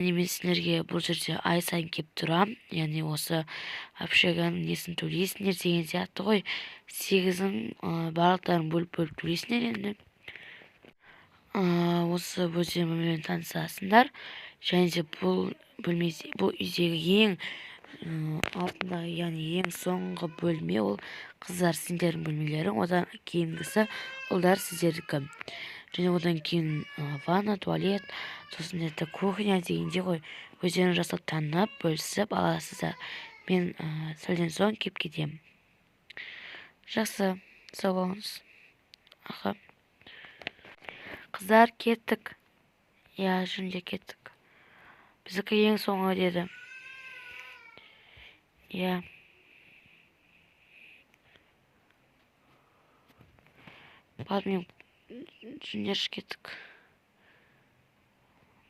Мен сіздерге бұл жерде ай сайын келіп тұрам, яғни осы общаганың несін төлейсіңдер деген сияқты ғой. 8-ін барлықтарын бөліп төлейсіңдер енді. Осы бөлмемен танысасыңдар. Және де бұл үйдегі ең алтындағы, яғни ең соңғы бөлме ол қыздар сендердің бөлмелерің, одан кейінгісі ұлдар сіздердікі. Және одан кейін ванна, туалет, сосын это кухня дегенде ғой, өздерің жасап танып, бөлісіп аласыздар. Мен сәлден соң кеп кетем. Жақсы, сау болыңыз. Аха. Қыздар, кеттік. Я, жүнде кеттік. Біздікі ең соңғы деді. Я. Ладно, жүндер кеттік.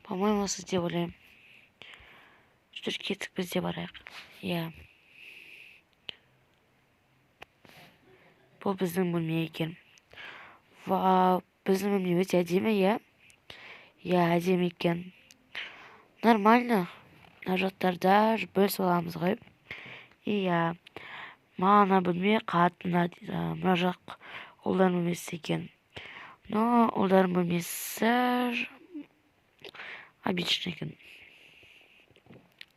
По-моему, сізде ойлаймын. Жүр кеттік, бізде барайық. Я. Бұл біздің бөлме екен. Вау, біздің бөлме өте әдемі, я? Я, әдемі екен. Нормально. Мына жақтарда бөлісіп аламыз ғой. Иә. Маған бөлме қатты ұнады. Мына жақ ұлдар бөлмесі екен. Но ұлдар бөлмесі обычный екен.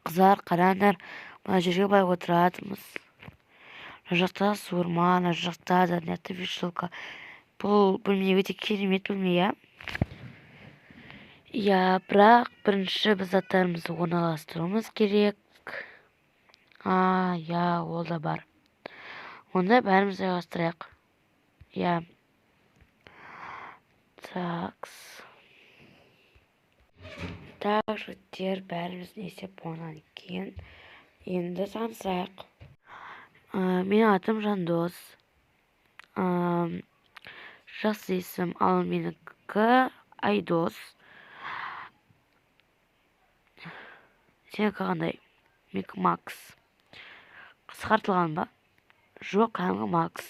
Қыздар, қараңдар, мына жерге былай отыратынбыз. Мына жақта суырма, мына жақта да вешалка. Бұл бөлме өте керемет бөлме, иә? Иә, бірақ бірінші біз заттарымызды орналастыруымыз керек. Иә, ол да бар. Онда бәріміз жайғастырайық. Иә. Такс. Так, жігіттер, бәріміз не істеп болғаннан кейін енді танысайық. Менің атым Жандос. Жақсы есім, ал менікі Айдос. Сенікі қандай? Менікі Макс. Қысқартылған ба? Жоқ, кәдімгі Макс.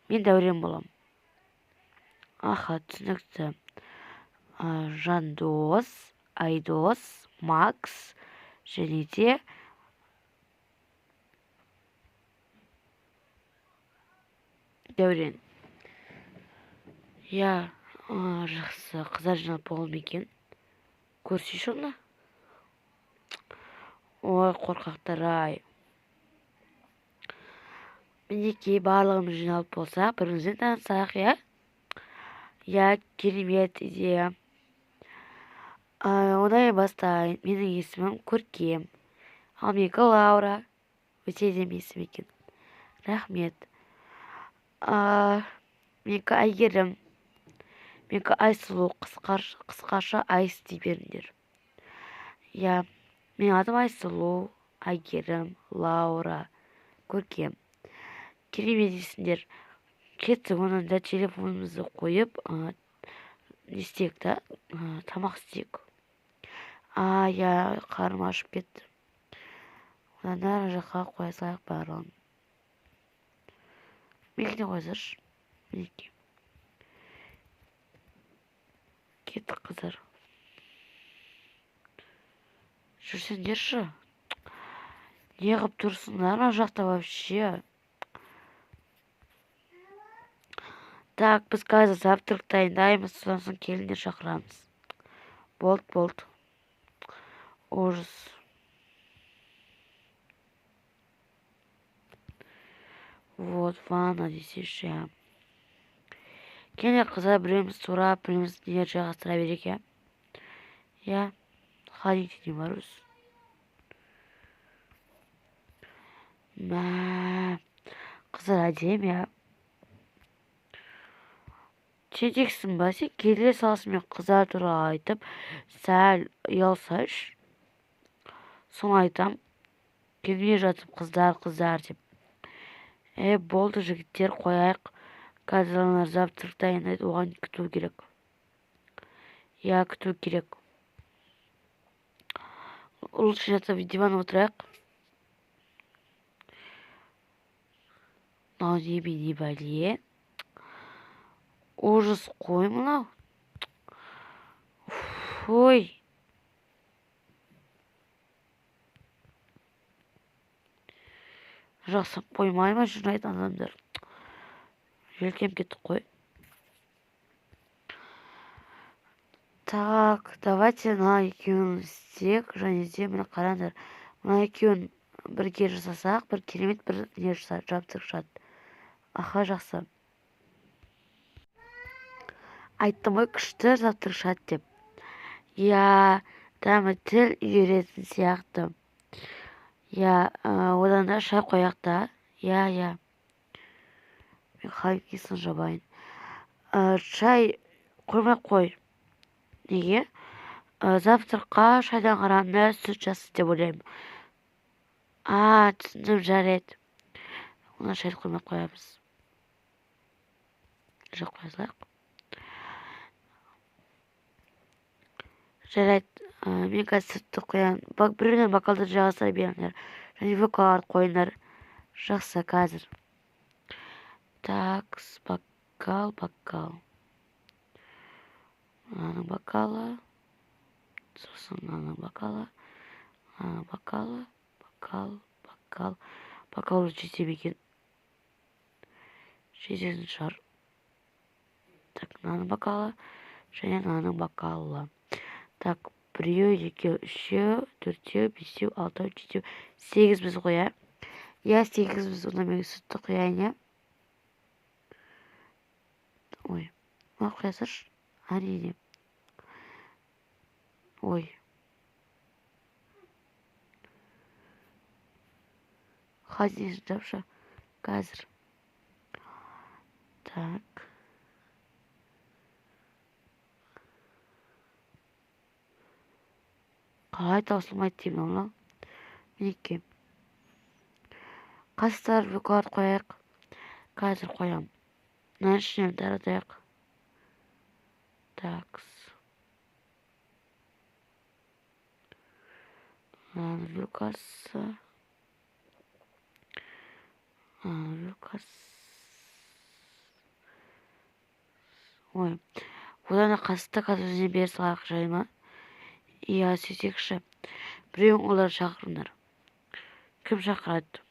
Мен Дәурен болам. Аха, түсінікті. Жандос, Айдос, Макс, және де Дәурен. Я, жақсы, қыздар жинап болған екен. Көрсейші оны? Ой, қорқақтар-ай. Мінекей барлығымыз жиналып болсақ, бірімізден танысақ, я? Я, керемет идея. Одан бастайын. Менің есімім Көркем. Ал менікі Лаура. Өте әдемі есім екен. Рахмет. Менікі Әйгерім. Менікі Айсұлу. Қысқаша Айс дей беріңдер. Я, менің атым Айсұлу, Әйгерім, Лаура, Көркем. Керемет есімдер. Кеттік, онында телефонымызды қойып, не істейік та, тамақ істейік. Я, қарым ашып кетті. Одан ары жаққа қоя салайық барлығын. Менікіне қойсашы. Мінекей. Кеттік, қыздар. Жүрсеңдерші. Не қып тұрсыңдар ана жақта вообще? Так, біз қазір завтрак дайындаймыз, содан соң келіндер шақырамыз. Болды. Ужас. Вот, ванна десейші, я. Келіндер қыздар, біреуміз сұрап, біреуміз нелер жайғастыра берек, я. Я, ходите, не борусь. Қыздар әдем, я. Тентексің ба, сен келе салысымен қыздар туралы айтып, сәл ұялсайш. Соны айтам, келмей жатып қыздар деп. Болды, жігіттер, қояйық. Қазір завтрак дайындайды, оған күту керек. Я, күту керек. Лучше жатып диван отырайық. Мынау не бәле? Ужас қой мынау. Ой. Жақсы қоймай ма жинайды адамдар. Желкем кетті қой. Так, давайте мына екеуін істейік. Және де міне қараңдар. Мына екеуін бірге жасасақ, бір керемет бір не жабдық шығады. Аха, жақсы. Айттым ғой, күшті жабдық шығады деп. Я, дәмі тіл үйретін сияқты. Я, одан да шай қояқ та. Я. Мен қалайкесін жабайын. Шай қоймай қой. Неге? Завтраққа шайдан қарағанда сүт жақсы деп ойлаймын. Түсіндім, жарайды. Оны шайды қоймай қоямыз. Жоқ, қоя салайық. Жарайды. Мен қазір сүтті қоямын. Біреуінен бокалды жағасай беріңдер. Және вокаларды қойыңдар. Жақсы, қазір. Так, бокал. Мынаның бокалы. Сосын мынаның бокалы. Бокал жетем екен. Жететін шығар. Так, мынаның бокалы. Және мынаның бокалы. Так, 1, 2, 3, 4, 5, 6, 7, 8 біз қоя. Я 8 біз онда мен сүтті қояйын, я. Ой, мына қоясыршы. Әрине. Ой. Қазір жапшы. Қазір. Так. Қалай таусылмайды деймін оны. Мінеке. Қастар вокаларды қояйық. Қазір қоям. Мына ішінен таратайық. Так. Вилкасы. Ой. Одан да қасты қазір өзіне бере салайық жайма. Иә, сөйтекші. Біреуін олар шақырыңдар. Кім шақырады?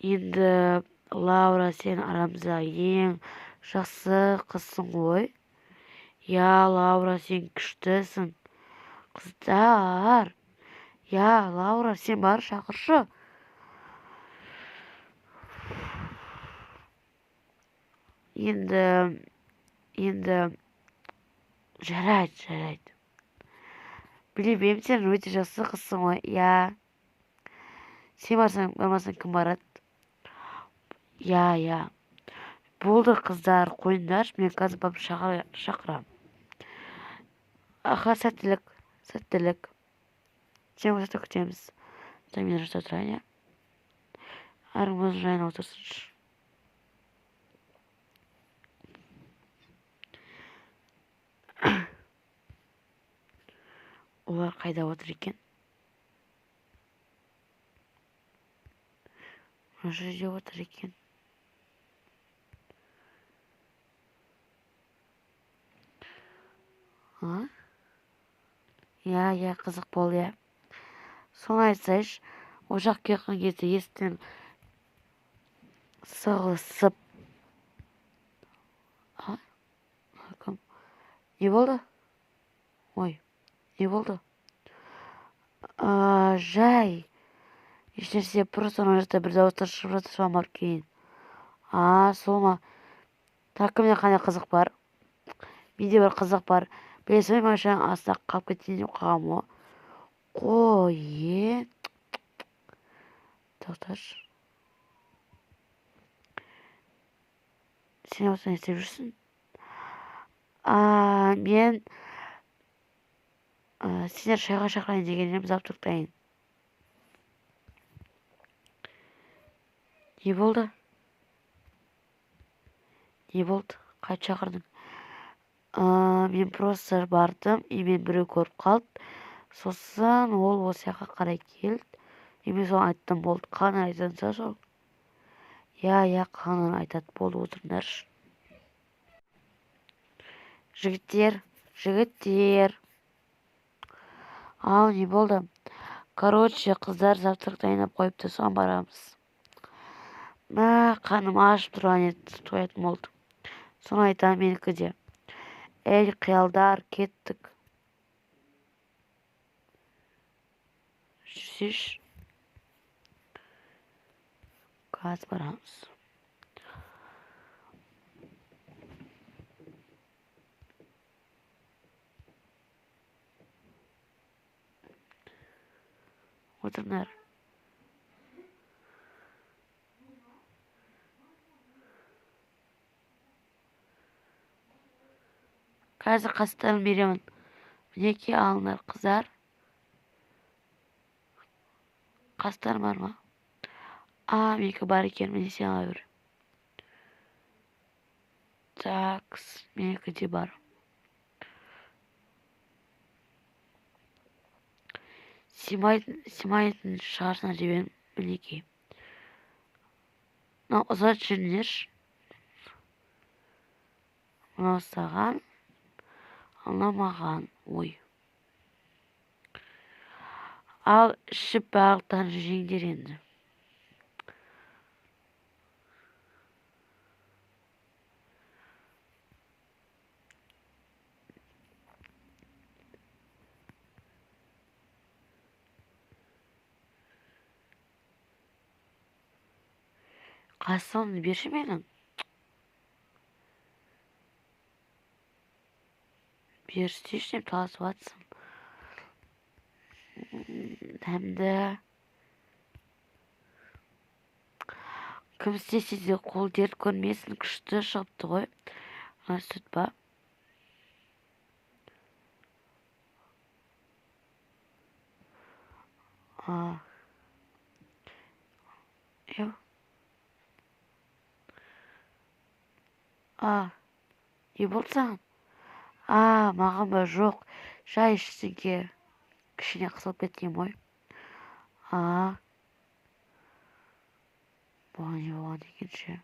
Енді Лаура, сен арамызда ең жақсы қызсың ғой. Я, Лаура, сен күштісің. Қыздар. Я, Лаура, сен бар шақыршы. Енді жарайды. Білем, сен өте жақсы қызсың ғой. Я. Сен бармасаң кім барады? Я. Болды қыздар, қойыңдар. Мен қазір бап шақырам. Аха, сәттілік. Сен осында күтеміз. Мен жаста тұрайын, я. Арыңыз жайына отырсыншы. Олар қайда отыр екен? Мына жерде отыр екен. Я, қызық бол, я. Соны айтсайш, ошақ кеқін кезде естен сығылысып. Не болды? Ой, не болды? Жай. Ешнәрсе, просто ана жақта бір дауыстар шығып жатыр, соған барып кейін. Сол ма? Так, кімде қандай қызық бар? Менде бір қызық бар. Білесің бе, машаның астында қалып кеткен деп қалғам ғой. Қой, тоқташы. Сен осыны істеп жүрсің? Мен сендер шайға шақырайын дегенім завтрактайын. Не болды? Қайт шақырдың? Мен просто бардым, мен біреу көріп қалды. Сосын ол осы жаққа қарай келді. Мен соған айттым, болды. Қаны айтанса сол. Я, қаны айтады, болды, отырыңдаршы. Жігіттер. Ал не болды? Короче, қыздар завтрак дайындап қойыпты, соған барамыз. Қаным ашып тұрған еді, тоятын болды. Соны айтам менікі де. Эй, қиялдар, кеттік. Жүрсеш. Қазір барамыз. Отырыңдар. Қазір қастарын беремін. Мінеки алыңдар, қыздар. Қастар бар ма? Менікі бар екен, міне сен ала бер. Такс, менікі де бар. Симайтын шығарсына жебен, мінеки. Мынау ұзат жүріңдер. Мынау саған. Анламаған. Ой. Ал ішіп бағыттан жеңдер енді. Қасығын берші менің. Берістешін таласып атсын. Дәмді. Кім істесе де қол дерт көрмесін, күшті шығыпты ғой. Сүт ба? Еу. Не болды саған? Маған ба жоқ. Шай ішсінге кішіне қысылып кеткен ғой. Бұған не болған екенше.